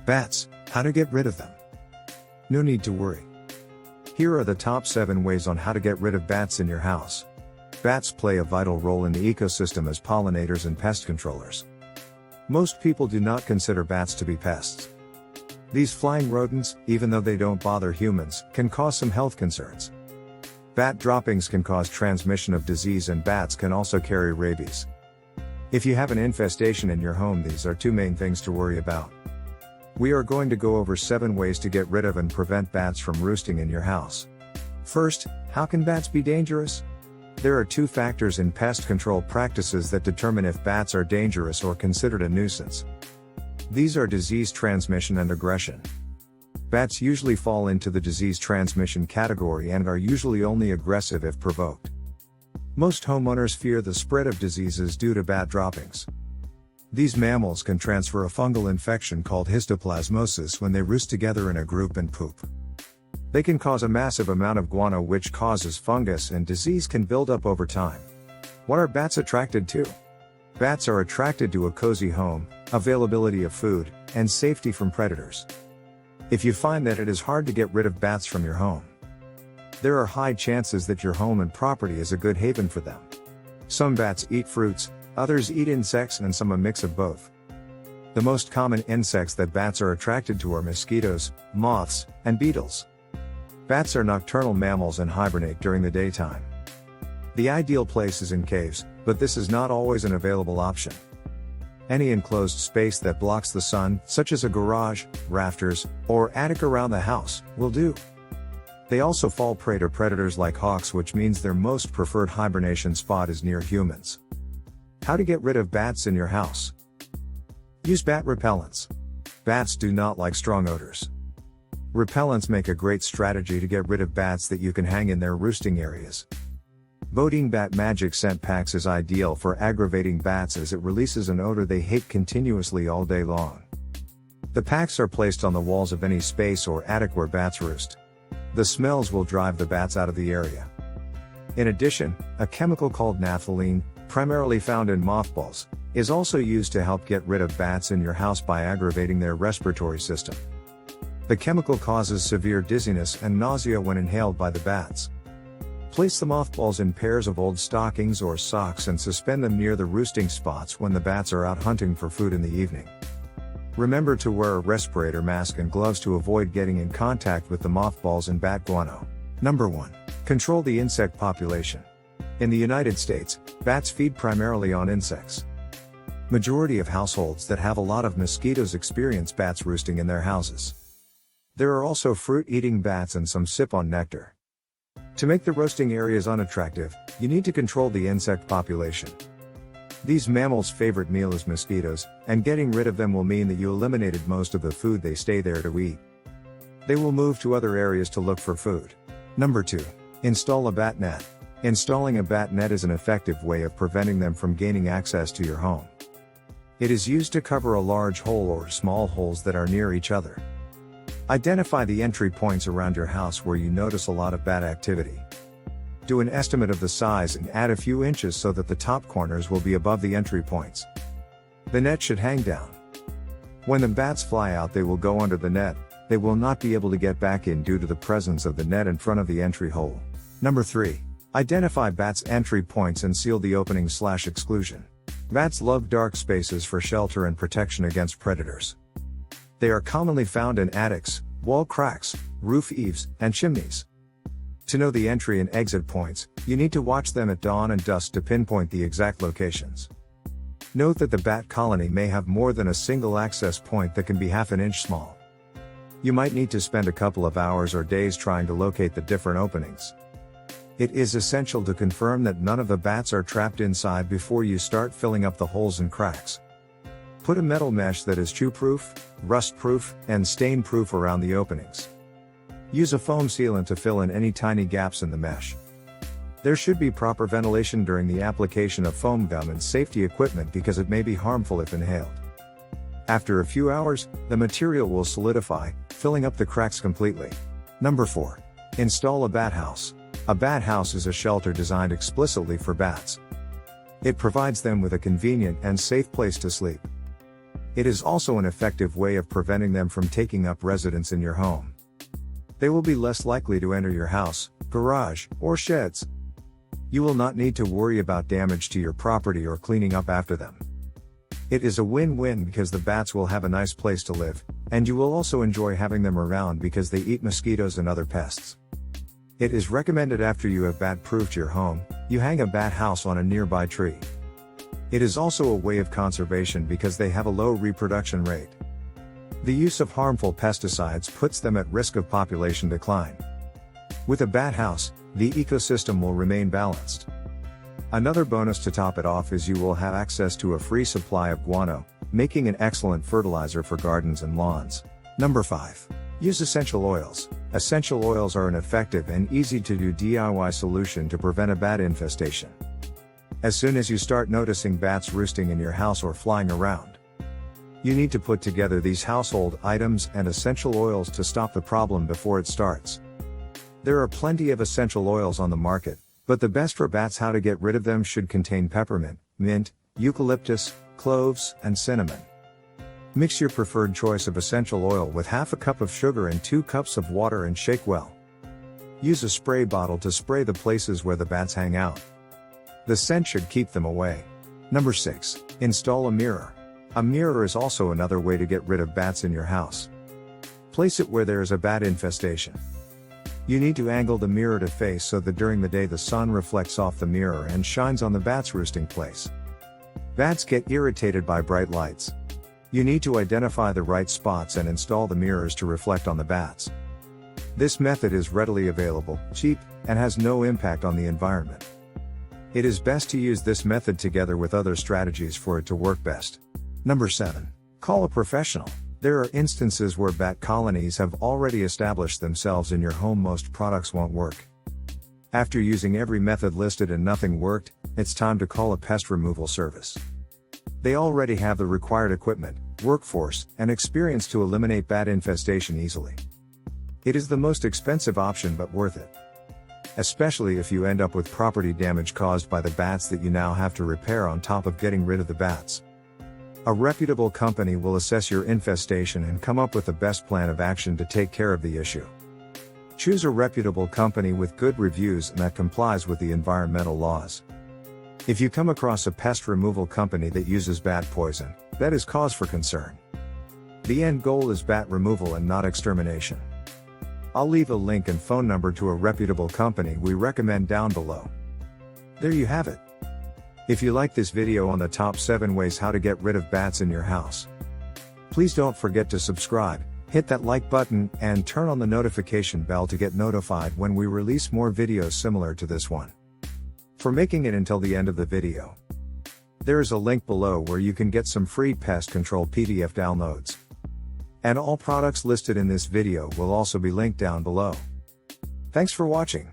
Bats, how to get rid of them. No need to worry. Here are the top 7 ways on how to get rid of bats in your house. Bats play a vital role in the ecosystem as pollinators and pest controllers. Most people do not consider bats to be pests. These flying rodents, even though they don't bother humans, can cause some health concerns. Bat droppings can cause transmission of disease, and bats can also carry rabies. If you have an infestation in your home, these are 2 main things to worry about. We are going to go over 7 ways to get rid of and prevent bats from roosting in your house. First, how can bats be dangerous? There are 2 factors in pest control practices that determine if bats are dangerous or considered a nuisance. These are disease transmission and aggression. Bats usually fall into the disease transmission category and are usually only aggressive if provoked. Most homeowners fear the spread of diseases due to bat droppings. These mammals can transfer a fungal infection called histoplasmosis when they roost together in a group and poop. They can cause a massive amount of guano, which causes fungus, and disease can build up over time. What are bats attracted to? Bats are attracted to a cozy home, availability of food, and safety from predators. If you find that it is hard to get rid of bats from your home, there are high chances that your home and property is a good haven for them. Some bats eat fruits, others eat insects, and some a mix of both. The most common insects that bats are attracted to are mosquitoes, moths, and beetles. Bats are nocturnal mammals and hibernate during the daytime. The ideal place is in caves, but this is not always an available option. Any enclosed space that blocks the sun, such as a garage, rafters, or attic around the house, will do. They also fall prey to predators like hawks, which means their most preferred hibernation spot is near humans. How to get rid of bats in your house. Use bat repellents. Bats do not like strong odors. Repellents make a great strategy to get rid of bats that you can hang in their roosting areas. Bodine Bat Magic Scent Packs is ideal for aggravating bats as it releases an odor they hate continuously all day long. The packs are placed on the walls of any space or attic where bats roost. The smells will drive the bats out of the area. In addition, a chemical called naphthalene, primarily found in mothballs, is also used to help get rid of bats in your house by aggravating their respiratory system. The chemical causes severe dizziness and nausea when inhaled by the bats. Place the mothballs in pairs of old stockings or socks and suspend them near the roosting spots when the bats are out hunting for food in the evening. Remember to wear a respirator mask and gloves to avoid getting in contact with the mothballs and bat guano. Number 1. Control the insect population. In the United States, bats feed primarily on insects. Majority of households that have a lot of mosquitoes experience bats roosting in their houses. There are also fruit-eating bats and some sip on nectar. To make the roasting areas unattractive, you need to control the insect population. These mammals' favorite meal is mosquitoes, and getting rid of them will mean that you eliminated most of the food they stay there to eat. They will move to other areas to look for food. Number 2. Install a bat net. Installing a bat net is an effective way of preventing them from gaining access to your home. It is used to cover a large hole or small holes that are near each other. Identify the entry points around your house where you notice a lot of bat activity. Do an estimate of the size and add a few inches so that the top corners will be above the entry points. The net should hang down. When the bats fly out, they will go under the net. They will not be able to get back in due to the presence of the net in front of the entry hole. Number 3. Identify bats' entry points and seal the opening/exclusion. Bats love dark spaces for shelter and protection against predators. They are commonly found in attics, wall cracks, roof eaves, and chimneys. To know the entry and exit points, you need to watch them at dawn and dusk to pinpoint the exact locations. Note that the bat colony may have more than a single access point that can be half an inch small. You might need to spend a couple of hours or days trying to locate the different openings. It is essential to confirm that none of the bats are trapped inside before you start filling up the holes and cracks. Put a metal mesh that is chew-proof, rust-proof, and stain-proof around the openings. Use a foam sealant to fill in any tiny gaps in the mesh. There should be proper ventilation during the application of foam gum and safety equipment because it may be harmful if inhaled. After a few hours, the material will solidify, filling up the cracks completely. Number 4. Install a bat house. A bat house is a shelter designed explicitly for bats. It provides them with a convenient and safe place to sleep. It is also an effective way of preventing them from taking up residence in your home. They will be less likely to enter your house, garage, or sheds. You will not need to worry about damage to your property or cleaning up after them. It is a win-win because the bats will have a nice place to live, and you will also enjoy having them around because they eat mosquitoes and other pests. It is recommended after you have bat-proofed your home, you hang a bat house on a nearby tree. It is also a way of conservation because they have a low reproduction rate. The use of harmful pesticides puts them at risk of population decline. With a bat house, the ecosystem will remain balanced. Another bonus to top it off is you will have access to a free supply of guano, making an excellent fertilizer for gardens and lawns. Number 5. Use essential oils. Essential oils are an effective and easy-to-do DIY solution to prevent a bat infestation. As soon as you start noticing bats roosting in your house or flying around, you need to put together these household items and essential oils to stop the problem before it starts. There are plenty of essential oils on the market, but the best for bats how to get rid of them should contain peppermint, mint, eucalyptus, cloves, and cinnamon. Mix your preferred choice of essential oil with half a cup of sugar and 2 cups of water and shake well. Use a spray bottle to spray the places where the bats hang out. The scent should keep them away. Number 6. Install a mirror. A mirror is also another way to get rid of bats in your house. Place it where there is a bat infestation. You need to angle the mirror to face so that during the day the sun reflects off the mirror and shines on the bat's roosting place. Bats get irritated by bright lights. You need to identify the right spots and install the mirrors to reflect on the bats. This method is readily available, cheap, and has no impact on the environment. It is best to use this method together with other strategies for it to work best. Number 7. Call a professional. There are instances where bat colonies have already established themselves in your home. Most products won't work. After using every method listed and nothing worked, it's time to call a pest removal service. They already have the required equipment, workforce, and experience to eliminate bat infestation easily. It is the most expensive option but worth it. Especially if you end up with property damage caused by the bats that you now have to repair on top of getting rid of the bats. A reputable company will assess your infestation and come up with the best plan of action to take care of the issue. Choose a reputable company with good reviews and that complies with the environmental laws. If you come across a pest removal company that uses bat poison, that is cause for concern. The end goal is bat removal and not extermination. I'll leave a link and phone number to a reputable company we recommend down below. There you have it. If you like this video on the top 7 ways how to get rid of bats in your house, please don't forget to subscribe, hit that like button, and turn on the notification bell to get notified when we release more videos similar to this one. For making it until the end of the video, there is a link below where you can get some free pest control PDF downloads. And all products listed in this video will also be linked down below. Thanks for watching.